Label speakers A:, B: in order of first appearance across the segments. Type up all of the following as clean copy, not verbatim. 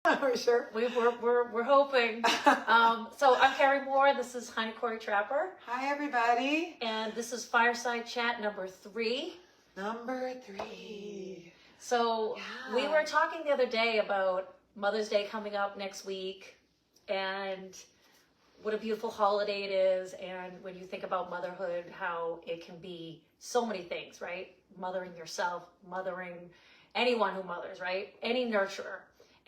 A: We're sure.
B: We're hoping. So I'm Kerry Moore. This is Khuri-Trapper.
A: Hi, everybody.
B: And this is Fireside Chat number 3.
A: Number 3.
B: So we were talking the other day about Mother's Day coming up next week and what a beautiful holiday it is. And when you think about motherhood, how it can be so many things, right? Mothering yourself, mothering anyone who mothers, right? Any nurturer.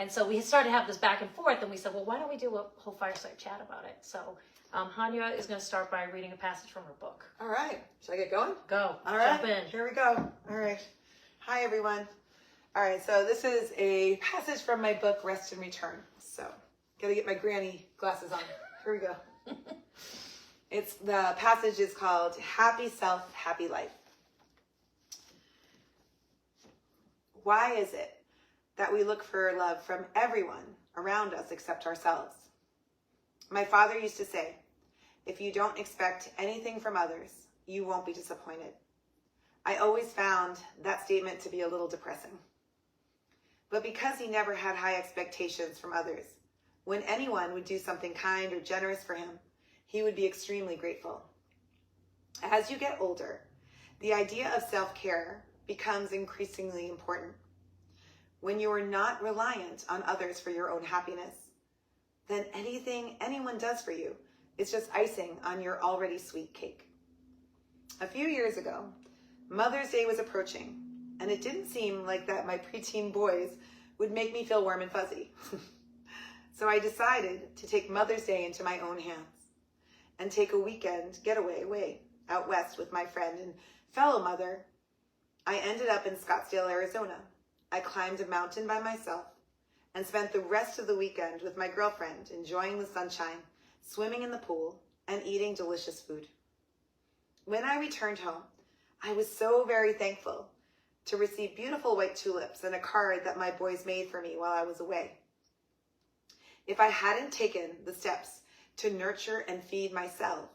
B: And so we started to have this back and forth, and we said, well, why don't we do a whole fireside chat about it? So Hanya is going to start by reading a passage from her book.
A: All right. Should I get going?
B: Go.
A: All right.
B: Jump in.
A: Here we go. All right. Hi, everyone. All right. So this is a passage from my book, Rest and Return. So got to get my granny glasses on. Here we go. The passage is called Happy Self, Happy Life. Why is it that we look for love from everyone around us except ourselves? My father used to say, if you don't expect anything from others, you won't be disappointed. I always found that statement to be a little depressing. But because he never had high expectations from others, when anyone would do something kind or generous for him, he would be extremely grateful. As you get older, the idea of self-care becomes increasingly important. When you are not reliant on others for your own happiness, then anything anyone does for you is just icing on your already sweet cake. A few years ago, Mother's Day was approaching, and it didn't seem like that my preteen boys would make me feel warm and fuzzy. So I decided to take Mother's Day into my own hands and take a weekend getaway away out west with my friend and fellow mother. I ended up in Scottsdale, Arizona. I climbed a mountain by myself and spent the rest of the weekend with my girlfriend, enjoying the sunshine, swimming in the pool, and eating delicious food. When I returned home, I was so very thankful to receive beautiful white tulips and a card that my boys made for me while I was away. If I hadn't taken the steps to nurture and feed myself,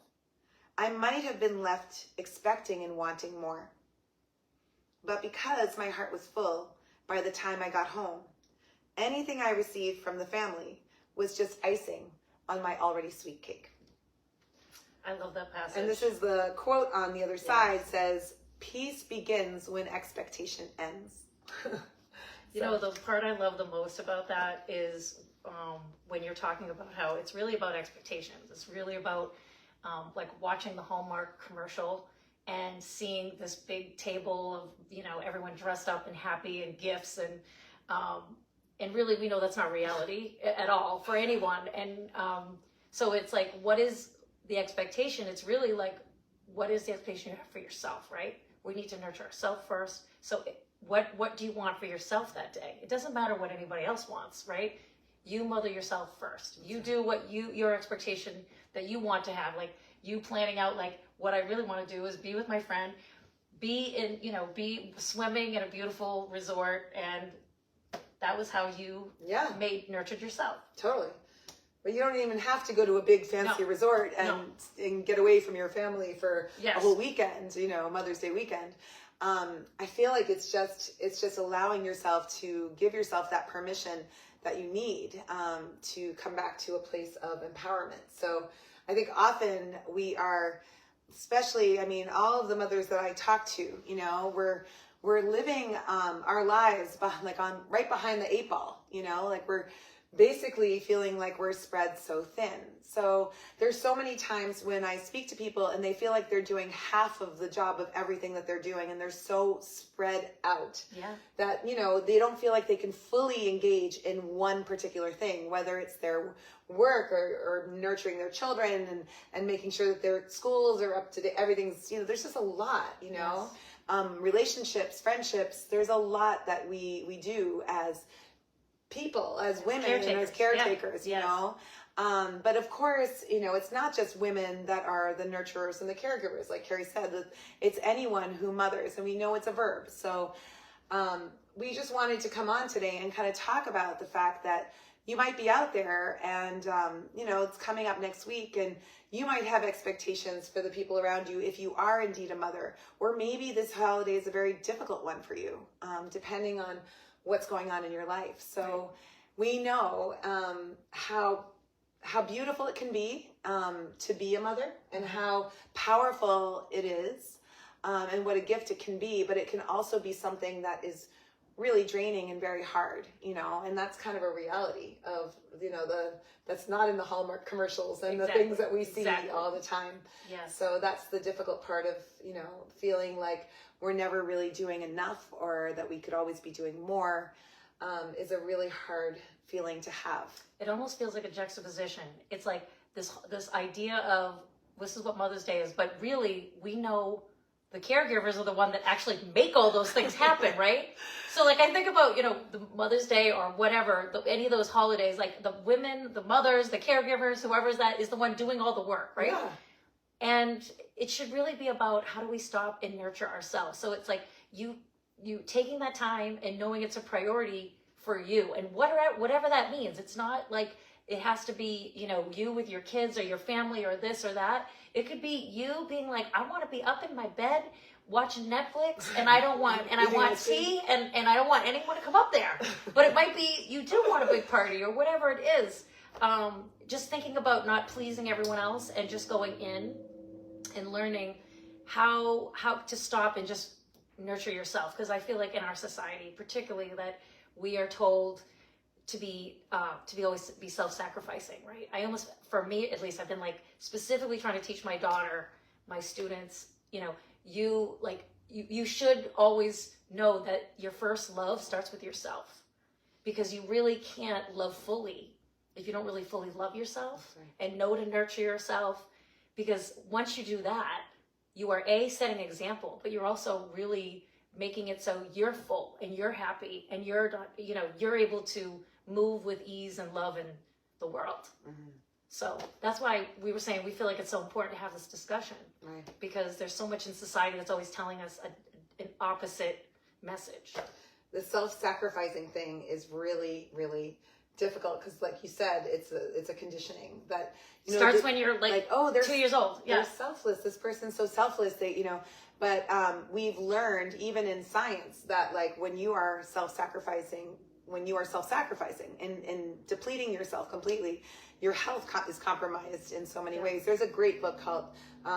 A: I might have been left expecting and wanting more. But because my heart was full by the time I got home, anything I received from the family was just icing on my already sweet cake.
B: I love that passage.
A: And this is the quote on the other side says, peace begins when expectation ends.
B: You know, the part I love the most about that is when you're talking about how it's really about expectations. It's really about like watching the Hallmark commercial and seeing this big table of, you know, everyone dressed up and happy and gifts and really we know that's not reality at all for anyone. And so it's like, what is the expectation? It's really like, what is the expectation you have for yourself, right? We need to nurture ourselves first. So what do you want for yourself that day? It doesn't matter what anybody else wants, right? You mother yourself first. You do what your expectation that you want to have, like you planning out like, what I really want to do is be with my friend, be swimming in a beautiful resort, and that was how you nurtured yourself.
A: Totally. But you don't even have to go to a big fancy resort and get away from your family for a whole weekend, you know, Mother's Day weekend. I feel like it's just allowing yourself to give yourself that permission that you need to come back to a place of empowerment. So I think often we are, especially, I mean, all of the mothers that I talk to, you know, we're living our lives right behind the 8 ball, you know, like we're basically feeling like we're spread so thin. So there's so many times when I speak to people and they feel like they're doing half of the job of everything that they're doing, and they're so spread out that, you know, they don't feel like they can fully engage in one particular thing, whether it's their work or nurturing their children and making sure that their schools are up to date. Everything's, you know, there's just a lot, you know, relationships, friendships. There's a lot that we do as people, as women, and as caretakers, you know. But of course, you know, it's not just women that are the nurturers and the caregivers. Like Kerry said, that it's anyone who mothers, and we know it's a verb. So we just wanted to come on today and kind of talk about the fact that you might be out there and, you know, it's coming up next week, and you might have expectations for the people around you if you are indeed a mother, or maybe this holiday is a very difficult one for you, depending on what's going on in your life. So we know how beautiful it can be to be a mother, and how powerful it is, and what a gift it can be. But it can also be something that is really draining and very hard, and that's kind of a reality of, that's not in the Hallmark commercials and the things that we see all the time.
B: Yes.
A: So that's the difficult part of, feeling like we're never really doing enough, or that we could always be doing more, is a really hard feeling to have.
B: It almost feels like a juxtaposition. It's like this idea of, this is what Mother's Day is, but really we know the caregivers are the one that actually make all those things happen, right? So like I think about, the Mother's Day or whatever, any of those holidays, like the women, the mothers, the caregivers, whoever's that is the one doing all the work, right?
A: Yeah.
B: And it should really be about how do we stop and nurture ourselves. So it's like you taking that time and knowing it's a priority for you, and whatever that means. It's not like it has to be, you with your kids or your family or this or that. It could be you being like, I want to be up in my bed watching Netflix, and I want tea, and I don't want anyone to come up there. But it might be you do want a big party or whatever it is. Just thinking about not pleasing everyone else and just going in and learning how to stop and just nurture yourself. Because I feel like in our society, particularly, that we are told to be always be self-sacrificing, right? I almost, for me at least, I've been like specifically trying to teach my daughter, my students, you should always know that your first love starts with yourself, because you really can't love fully if you don't really fully love yourself and know to nurture yourself. Because once you do that, you are setting an example, but you're also really making it so you're full and you're happy and you're not, you're able to move with ease and love in the world. Mm-hmm. So that's why we were saying we feel like it's so important to have this discussion, right? Because there's so much in society that's always telling us an opposite message.
A: The self-sacrificing thing is really, really difficult, because like you said, it's a conditioning that
B: starts when you're like
A: they're
B: 2 years old. Yeah,
A: they're selfless. This person's so selfless that But we've learned, even in science, that like when you are self-sacrificing and depleting yourself completely, your health is compromised in so many ways. There's a great book called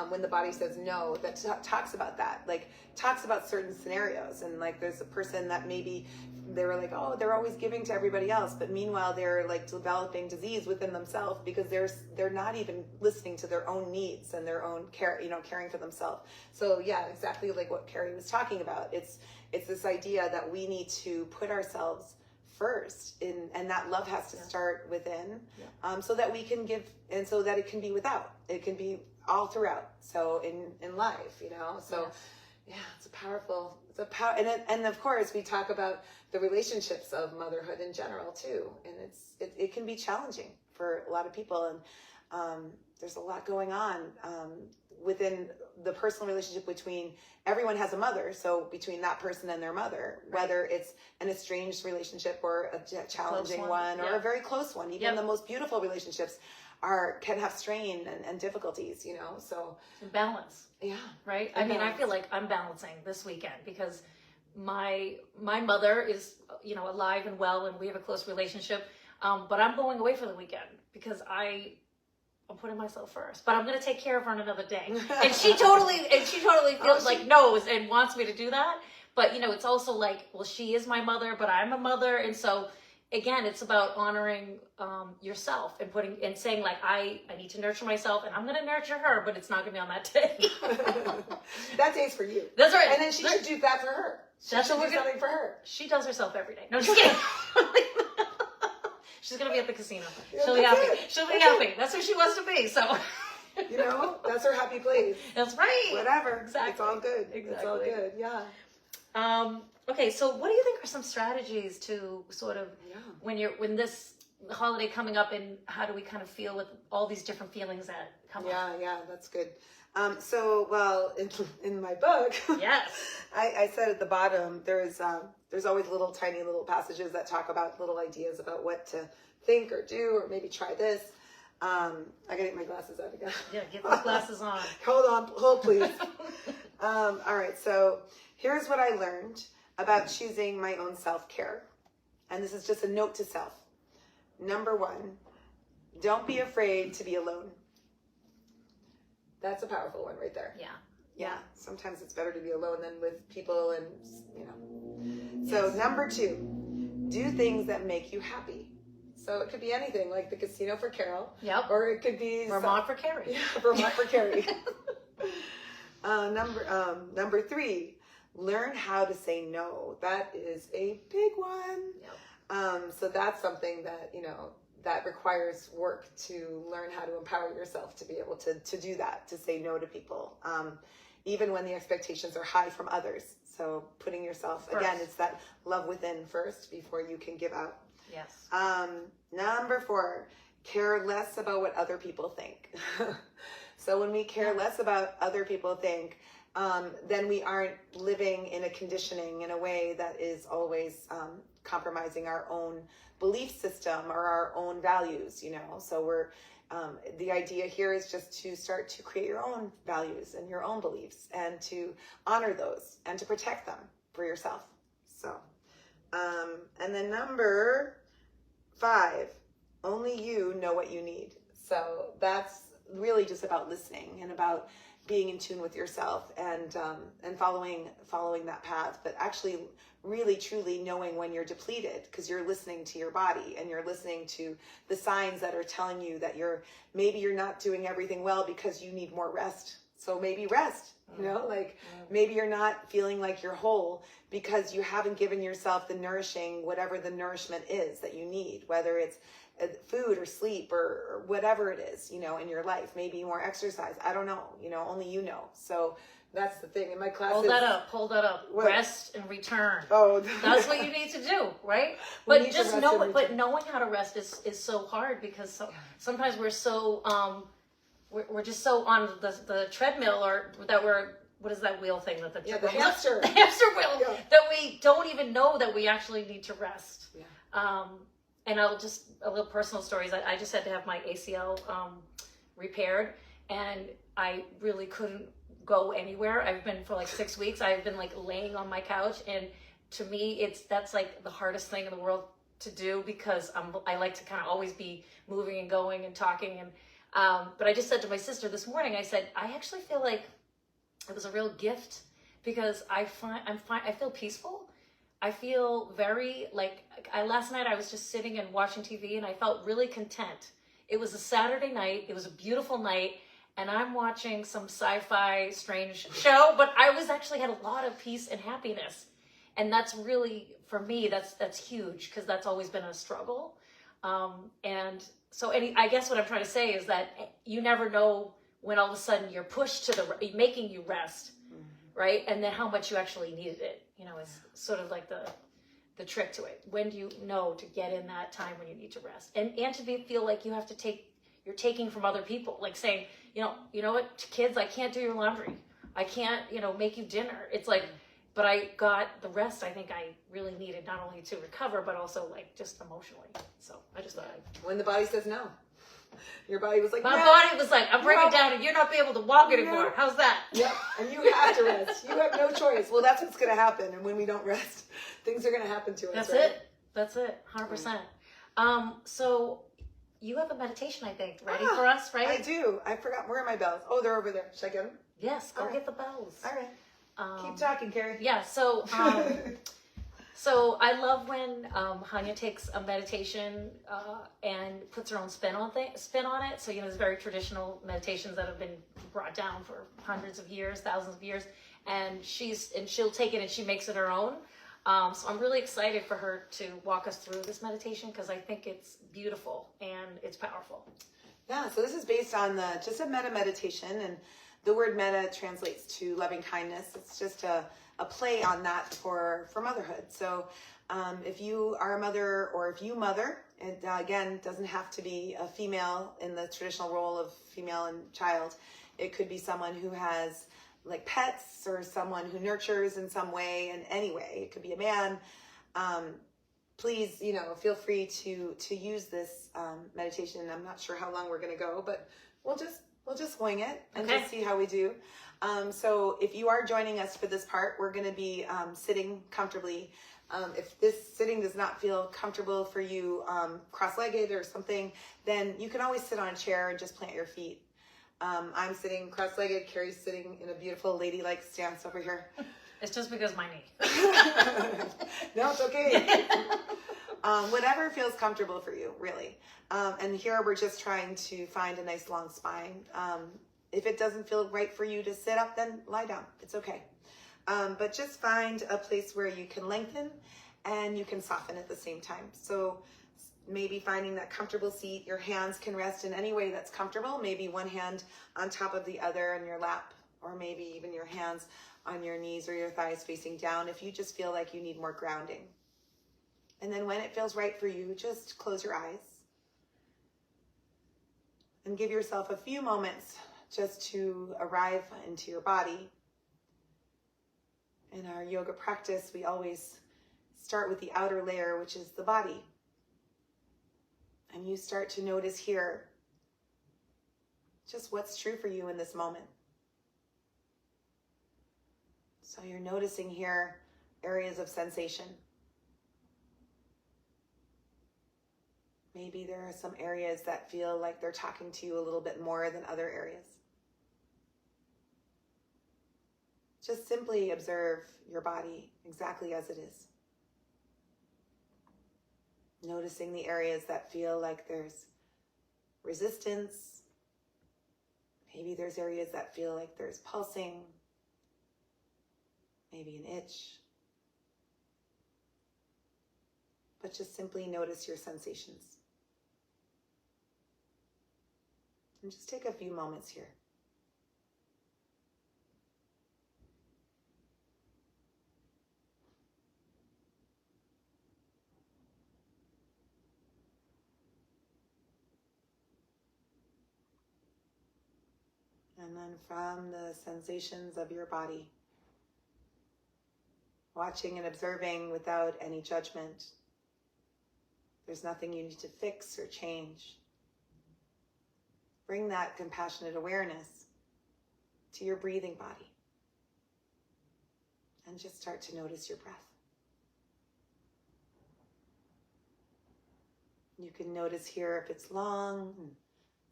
A: When the Body Says No that talks about that, talks about certain scenarios. And like there's a person that maybe they were like, oh, they're always giving to everybody else, but meanwhile they're like developing disease within themselves because they're not even listening to their own needs and their own care, caring for themselves. So yeah, exactly like what Kerry was talking about. It's this idea that we need to put ourselves first, and that love has to start within, so that we can give, and so that it can be without. It can be all throughout. So in life, So yeah, it's powerful. And of course we talk about the relationships of motherhood in general too, and it can be challenging for a lot of people, and there's a lot going on within the personal relationship between everyone has a mother, so between that person and their mother, whether it's an estranged relationship or a challenging one or a very close one. Even the most beautiful relationships can have strain and difficulties, so
B: balance.
A: Yeah.
B: Right. I mean, I feel like I'm balancing this weekend because my mother is, alive and well, and we have a close relationship. But I'm going away for the weekend because I'm putting myself first, but I'm going to take care of her on another day. And she totally feels like knows and wants me to do that. But, it's also like, well, she is my mother, but I'm a mother. And so again, it's about honoring yourself and saying like, I need to nurture myself, and I'm going to nurture her, but it's not going to be on that day.
A: That day's for you.
B: That's right.
A: And then she should do that for her. She should do something for her.
B: She does herself every day. No, just kidding. She's going to be at the casino. She'll be happy. She'll be happy. That's who she wants to be. So,
A: that's her happy place.
B: That's right.
A: Whatever.
B: Exactly.
A: It's all good.
B: Exactly.
A: It's all good. Yeah.
B: Okay. So what do you think are some strategies to sort of, when this holiday coming up, and how do we kind of feel with all these different feelings that come up?
A: Yeah. That's good. In my book,
B: yes,
A: I said at the bottom, there's always tiny little passages that talk about little ideas about what to think or do, or maybe try this. I gotta get my glasses out again.
B: Yeah, get those glasses on.
A: Hold please. All right, so here's what I learned about choosing my own self-care. And this is just a note to self. number 1, don't be afraid to be alone. That's a powerful one right there. Yeah. Sometimes it's better to be alone than with people and, you know. So number 2, do things that make you happy. So it could be anything, like the casino for Carol.
B: Yep.
A: Or it could be
B: Vermont for Kerry.
A: Yeah, Vermont for Kerry. Number 3, learn how to say no. That is a big one.
B: Yep.
A: So that's something that, you know, that requires work to learn how to empower yourself to be able to do that, to say no to people, even when the expectations are high from others. So putting yourself, again, it's that love within first before you can give out.
B: Yes.
A: Number 4, care less about what other people think. So when we care less about other people think, then we aren't living in a conditioning in a way that is always compromising our own belief system or our own values, you know. So we're the idea here is just to start to create your own values and your own beliefs and to honor those and to protect them for yourself. So and then number 5, only you know what you need. So that's really just about listening and about being in tune with yourself and following that path, but actually really truly knowing when you're depleted, because you're listening to your body and you're listening to the signs that are telling you that maybe you're not doing everything well because you need more rest. So maybe rest, you know, like maybe you're not feeling like you're whole because you haven't given yourself the nourishing, whatever the nourishment is that you need, whether it's food or sleep or whatever it is, you know, in your life, maybe more exercise. I don't know, you know, only you know. So that's the thing in my classes.
B: Hold that up. What? Rest and return.
A: Oh,
B: that's what you need to do, right? But just knowing how to rest is so hard because sometimes we're so we're just so on the treadmill or that we're, what is that wheel thing that the
A: hamster
B: wheel that we don't even know that we actually need to rest. Yeah. And a little personal stories. I just had to have my ACL repaired, and I really couldn't go anywhere. I've been for like 6 weeks. I've been like laying on my couch, and to me, that's like the hardest thing in the world to do because I like to kind of always be moving and going and talking. And but I just said to my sister this morning, I said, I actually feel like it was a real gift because I feel peaceful. I feel very last night I was just sitting and watching TV and I felt really content. It was a Saturday night. It was a beautiful night and I'm watching some sci-fi strange show, but I was actually had a lot of peace and happiness. And that's really, for me, that's huge because that's always been a struggle. And so I guess what I'm trying to say is that you never know when all of a sudden you're pushed to making you rest, right? And then how much you actually needed it. You know, it's sort of like the trick to it. When do you know to get in that time when you need to rest? And to feel like you have to you're taking from other people, like saying, you know what, kids, I can't do your laundry. I can't, make you dinner. It's like, but I got the rest I think I really needed, not only to recover, but also like just emotionally. So I just thought
A: when the body says no. Your body was like,
B: my body was like, I'm bringing down and you're not be able to walk anymore. No. How's that?
A: Yep. And you have to rest. You have no choice. Well, that's what's going to happen. And when we don't rest, things are going to happen to us.
B: That's it. 100%. So you have a meditation, I think, ready for us, right?
A: I do. I forgot. Where are my bells? Oh, they're over there. Should I get them?
B: Yes. Go get the bells.
A: All right. Keep talking, Kerry.
B: Yeah. So, so I love when Hanya takes a meditation and puts her own spin on it. So there's very traditional meditations that have been brought down for hundreds of years, thousands of years, and she'll take it and she makes it her own. So I'm really excited for her to walk us through this meditation because I think it's beautiful and it's powerful.
A: Yeah. So this is based on just a metta meditation, and the word metta translates to loving kindness. It's just a play on that for motherhood. So if you are a mother or if you mother, it again doesn't have to be a female in the traditional role of female and child. It could be someone who has like pets or someone who nurtures in some way, in any way. It could be a man. Please, feel free to use this meditation. I'm not sure how long we're going to go, but we'll just we'll just wing it and
B: Okay.
A: just see how we do. So if you are joining us for this part, we're going to be sitting comfortably. If this sitting does not feel comfortable for you, cross-legged or something, then you can always sit on a chair and just plant your feet. I'm sitting cross-legged. Carrie's sitting in a beautiful ladylike stance over here.
B: It's just because my knee.
A: No, it's okay. Whatever feels comfortable for you, really. And here we're just trying to find a nice long spine. If it doesn't feel right for you to sit up, then lie down. It's okay. But just find a place where you can lengthen and you can soften at the same time. So maybe finding that comfortable seat, your hands can rest in any way that's comfortable. Maybe one hand on top of the other in your lap, or maybe even your hands on your knees or your thighs facing down if you just feel like you need more grounding. And then when it feels right for you, just close your eyes and give yourself a few moments just to arrive into your body. In our yoga practice, we always start with the outer layer, which is the body. And you start to notice here just what's true for you in this moment. So you're noticing here areas of sensation. Maybe there are some areas that feel like they're talking to you a little bit more than other areas. Just simply observe your body exactly as it is. Noticing the areas that feel like there's resistance. Maybe there's areas that feel like there's pulsing. Maybe an itch. But just simply notice your sensations. And just take a few moments here. And then from the sensations of your body, watching and observing without any judgment. There's nothing you need to fix or change. Bring that compassionate awareness to your breathing body. And just start to notice your breath. You can notice here if it's long and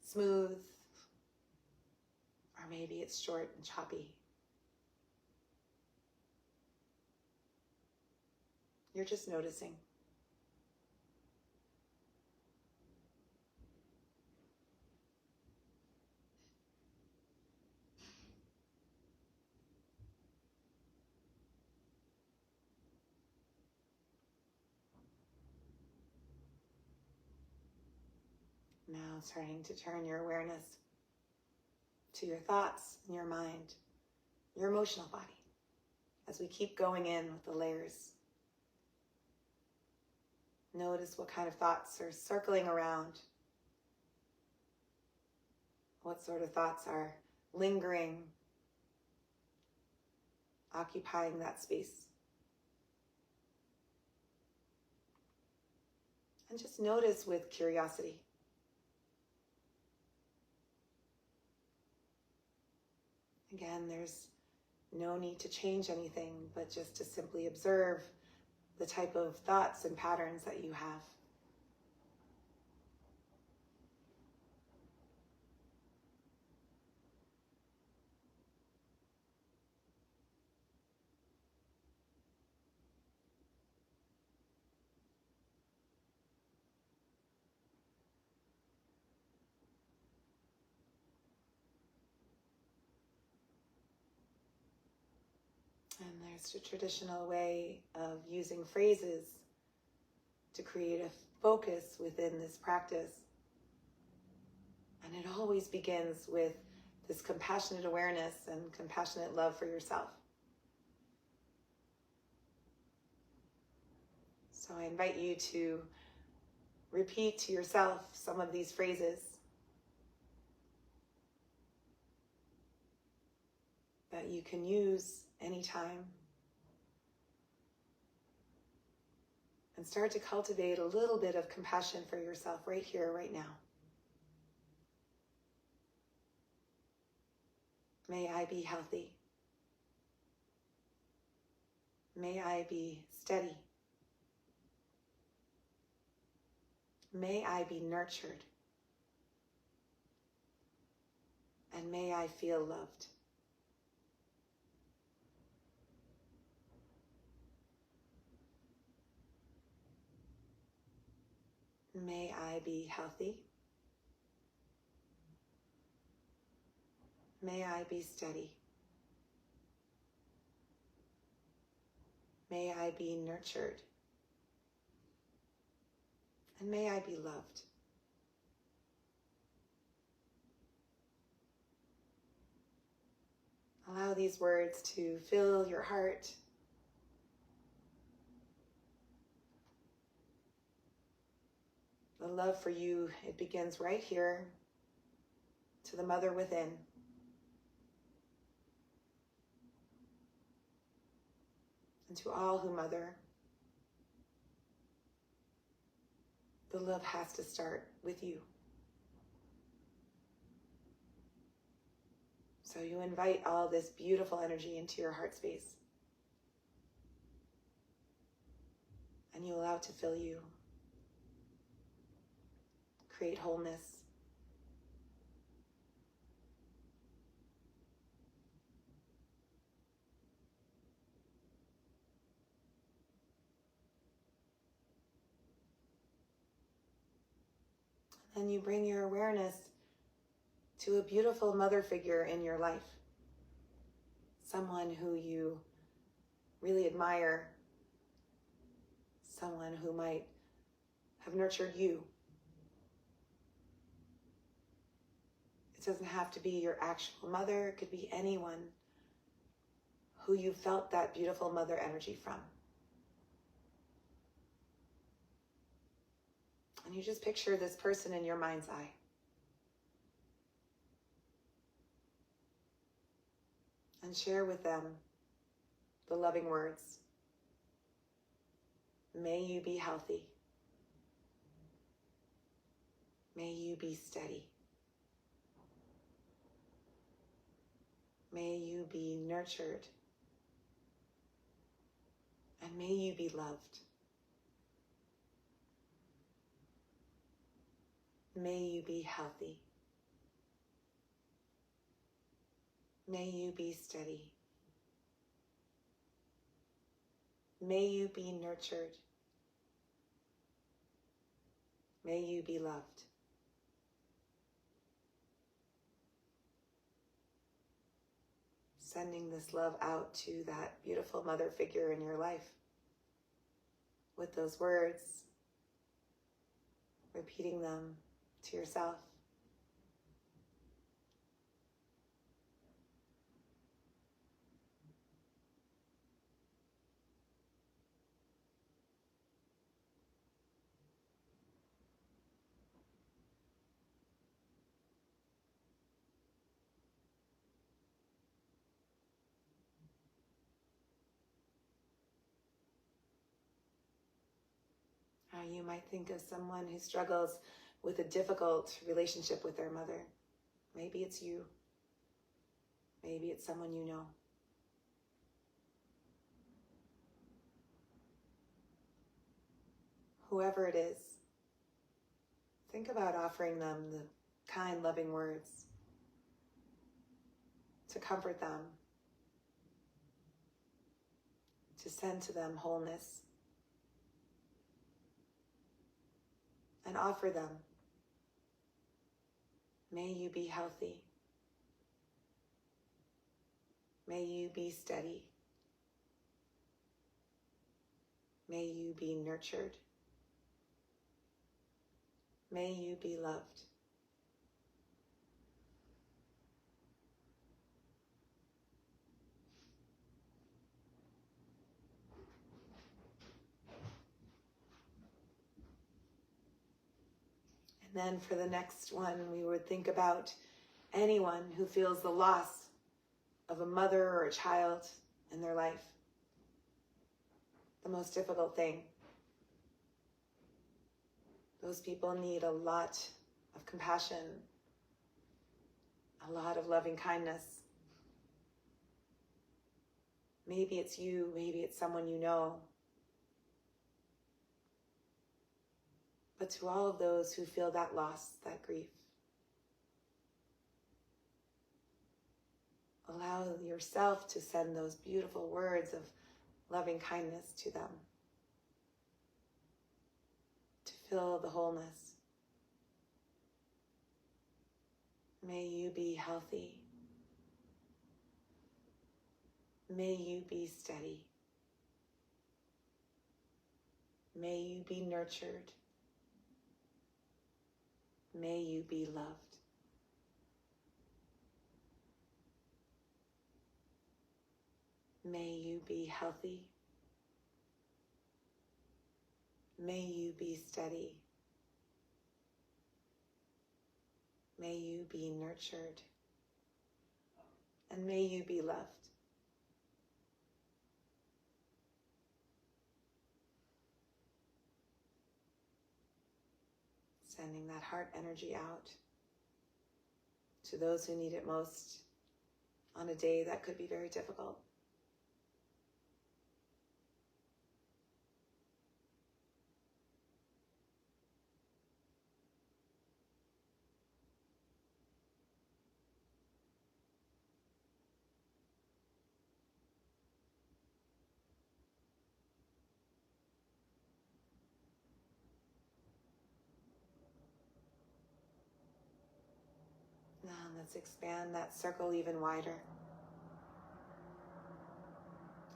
A: smooth, or maybe it's short and choppy. You're just noticing. Now starting to turn your awareness to your thoughts and your mind, your emotional body, as we keep going in with the layers. Notice what kind of thoughts are circling around. What sort of thoughts are lingering, occupying that space. And just notice with curiosity. Again, there's no need to change anything, but just to simply observe the type of thoughts and patterns that you have. And there's a traditional way of using phrases to create a focus within this practice. And it always begins with this compassionate awareness and compassionate love for yourself. So I invite you to repeat to yourself some of these phrases that you can use anytime. And start to cultivate a little bit of compassion for yourself right here, right now. May I be healthy. May I be steady. May I be nurtured. And may I feel loved. May I be healthy. May I be steady. May I be nurtured. And may I be loved. Allow these words to fill your heart. The love for you, it begins right here to the mother within. And to all who mother, the love has to start with you. So you invite all this beautiful energy into your heart space. And you allow it to fill you. Create wholeness. And you bring your awareness to a beautiful mother figure in your life. Someone who you really admire. Someone who might have nurtured you. It doesn't have to be your actual mother. It could be anyone who you felt that beautiful mother energy from. And you just picture this person in your mind's eye. And share with them the loving words. May you be healthy. May you be steady. May you be nurtured. And may you be loved. May you be healthy. May you be steady. May you be nurtured. May you be loved. Sending this love out to that beautiful mother figure in your life with those words, repeating them to yourself. You might think of someone who struggles with a difficult relationship with their mother. Maybe it's you. Maybe it's someone you know. Whoever it is, think about offering them the kind, loving words to comfort them, to send to them wholeness. And offer them, may you be healthy. May you be steady. May you be nurtured. May you be loved. And then for the next one, we would think about anyone who feels the loss of a mother or a child in their life. The most difficult thing. Those people need a lot of compassion, a lot of loving kindness, Maybe it's you, maybe it's someone you know. But to all of those who feel that loss, that grief, allow yourself to send those beautiful words of loving kindness to them, to feel the wholeness. May you be healthy. May you be steady. May you be nurtured. May you be loved. May you be healthy. May you be steady. May you be nurtured. And may you be loved. Sending that heart energy out to those who need it most on a day that could be very difficult. Now let's expand that circle even wider.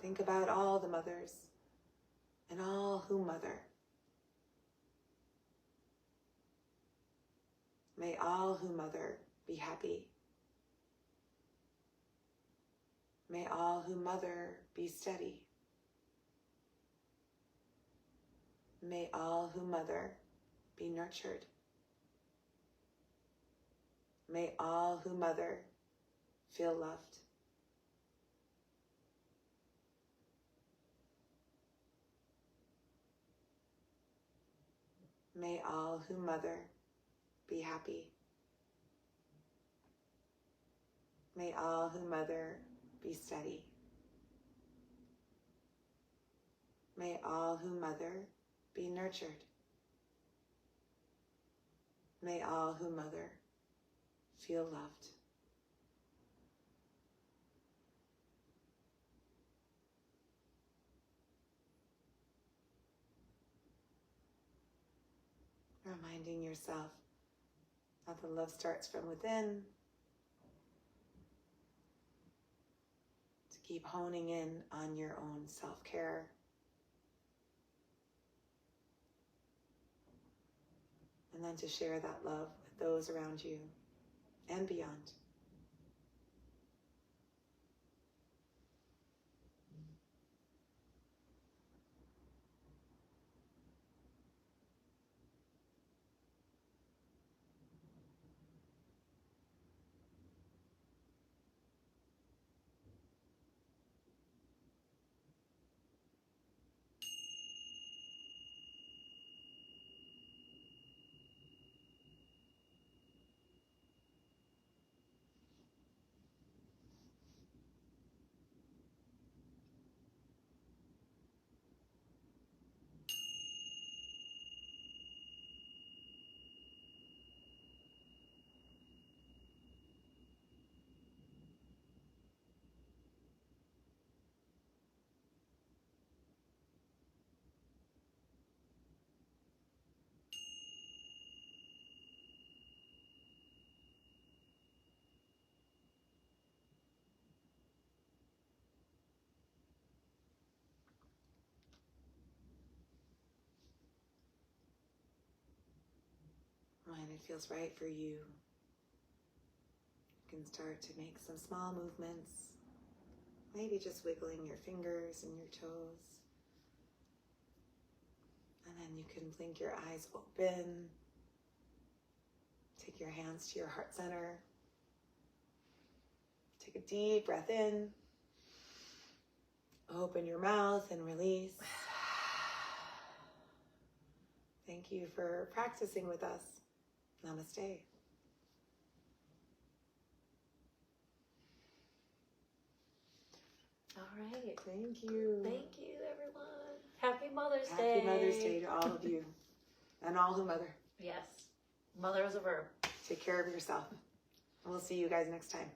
A: Think about all the mothers and all who mother. May all who mother be happy. May all who mother be steady. May all who mother be nurtured. May all who mother feel loved. May all who mother be happy. May all who mother be steady. May all who mother be nurtured. May all who mother feel loved. Reminding yourself that the love starts from within. To keep honing in on your own self-care. And then to share that love with those around you and beyond. When it feels right for you, you can start to make some small movements, maybe just wiggling your fingers and your toes. And then you can blink your eyes open, take your hands to your heart center, take a deep breath in, open your mouth and release. Thank you for practicing with us. Namaste.
B: All right.
A: Thank you.
B: Thank you, everyone. Happy Mother's Day.
A: Happy Mother's Day to all of you and all who mother.
B: Yes. Mother is a verb.
A: Take care of yourself. We'll see you guys next time.